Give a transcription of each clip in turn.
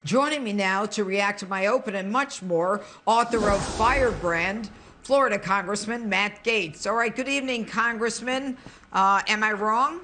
Joining me now to react to my open and much more, author of Firebrand, Florida Congressman Matt Gaetz. All right, good evening, Congressman. Am I wrong?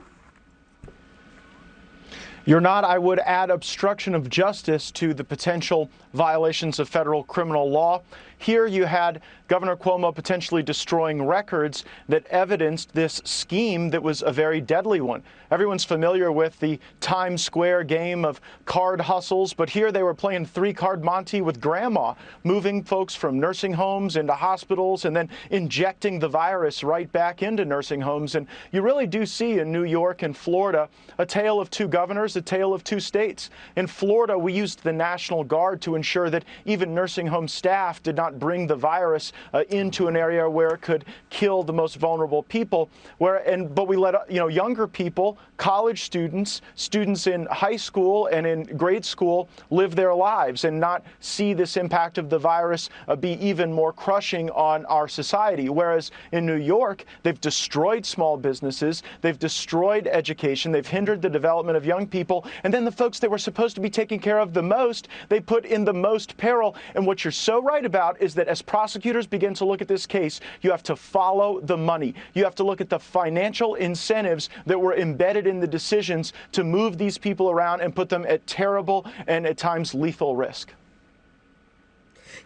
You're not. I would add obstruction of justice to the potential violations of federal criminal law. Here you had Governor Cuomo potentially destroying records that evidenced this scheme that was a very deadly one. Everyone's familiar with the Times Square game of card hustles, but here they were playing three-card Monte with grandma, moving folks from nursing homes into hospitals and then injecting the virus right back into nursing homes. And you really do see in New York and Florida a tale of two governors, a tale of two states. In Florida, we used the National Guard to ensure that even nursing home staff did not bring the virus into an area where it could kill the most vulnerable people. But we let younger people, college students, students in high school and in grade school live their lives and not see this impact of the virus be even more crushing on our society. Whereas in New York, they've destroyed small businesses, they've destroyed education, they've hindered the development of young people, and then the folks that were supposed to be taken care of the most, they put in the most peril. And what you're so right about is that as prosecutors begin to look at this case, you have to follow the money. You have to look at the financial incentives that were embedded in the decisions to move these people around and put them at terrible and at times lethal risk.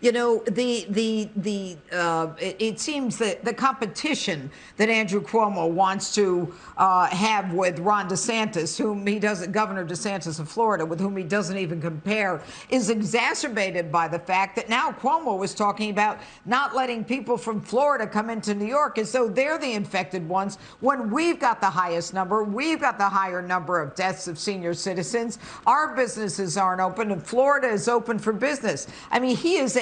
You know, it seems that the competition that Andrew Cuomo wants to have with Ron DeSantis, Governor DeSantis of Florida, with whom he doesn't even compare, is exacerbated by the fact that now Cuomo was talking about not letting people from Florida come into New York as though they're the infected ones, when we've got the highest number, we've got the higher number of deaths of senior citizens. Our businesses aren't open, and Florida is open for business. I mean, he has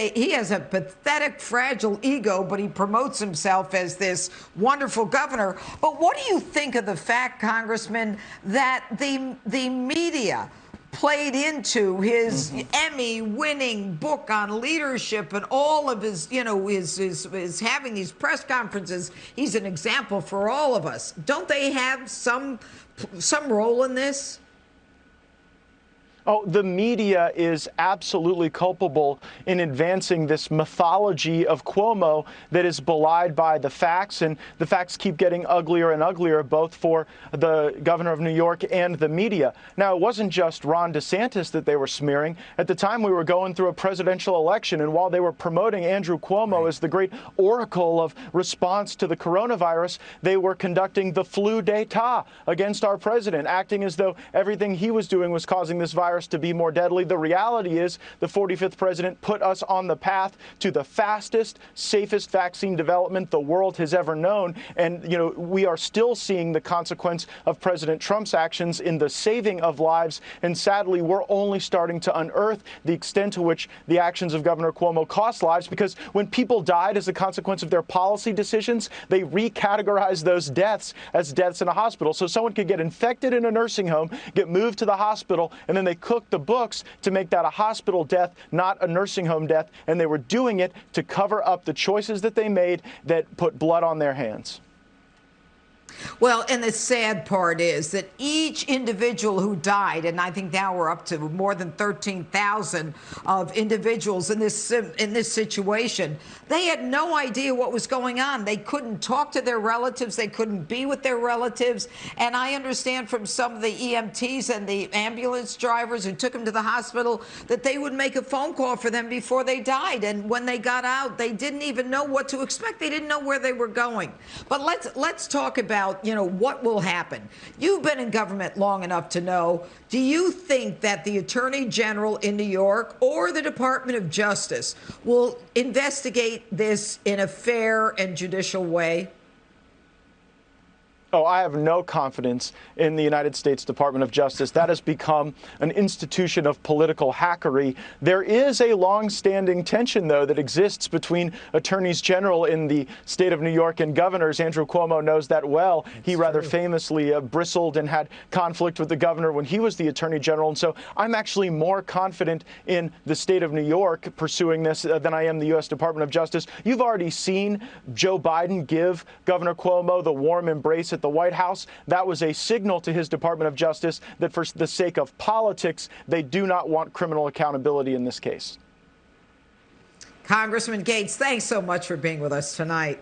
a pathetic, fragile ego, but he promotes himself as this wonderful governor. But what do you think of the fact, Congressman, that the media played into his Emmy-winning book on leadership and all of his, his having these press conferences? He's an example for all of us. Don't they have some role in this? Oh, the media is absolutely culpable in advancing this mythology of Cuomo that is belied by the facts, and the facts keep getting uglier and uglier, both for the governor of New York and the media. Now, it wasn't just Ron DeSantis that they were smearing. At the time, we were going through a presidential election, and while they were promoting Andrew Cuomo as the great oracle of response to the coronavirus, they were conducting the flu d'etat against our president, acting as though everything he was doing was causing this virus to be more deadly. The reality is the 45th president put us on the path to the fastest, safest vaccine development the world has ever known. And, we are still seeing the consequence of President Trump's actions in the saving of lives. And sadly, we're only starting to unearth the extent to which the actions of Governor Cuomo cost lives, because when people died as a consequence of their policy decisions, they recategorized those deaths as deaths in a hospital. So someone could get infected in a nursing home, get moved to the hospital, and then they cooked the books to make that a hospital death, not a nursing home death. And they were doing it to cover up the choices that they made that put blood on their hands. Well, and the sad part is that each individual who died, and I think now we're up to more than 13,000 of individuals in this situation, they had no idea what was going on. They couldn't talk to their relatives. They couldn't be with their relatives. And I understand from some of the EMTs and the ambulance drivers who took them to the hospital that they would make a phone call for them before they died. And when they got out, they didn't even know what to expect. They didn't know where they were going. But let's talk about what will happen. You've been in government long enough to know, do you think that the Attorney General in New York or the Department of Justice will investigate this in a fair and judicial way? Oh, I have no confidence in the United States Department of Justice. That has become an institution of political hackery. There is a long-standing tension, though, that exists between attorneys general in the state of New York and governors. Andrew Cuomo knows that well. He rather famously bristled and had conflict with the governor when he was the attorney general. And so I'm actually more confident in the state of New York pursuing this than I am the U.S. Department of Justice. You've already seen Joe Biden give Governor Cuomo the warm embrace at the the White House. That was a signal to his Department of Justice that for the sake of politics, they do not want criminal accountability in this case. Congressman Gaetz, thanks so much for being with us tonight.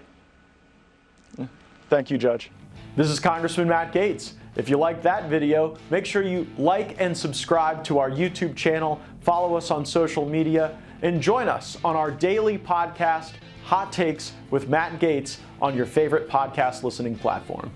Thank you, Judge. This is Congressman Matt Gaetz. If you liked that video, make sure you like and subscribe to our YouTube channel, follow us on social media, and join us on our daily podcast, Hot Takes with Matt Gaetz, on your favorite podcast listening platform.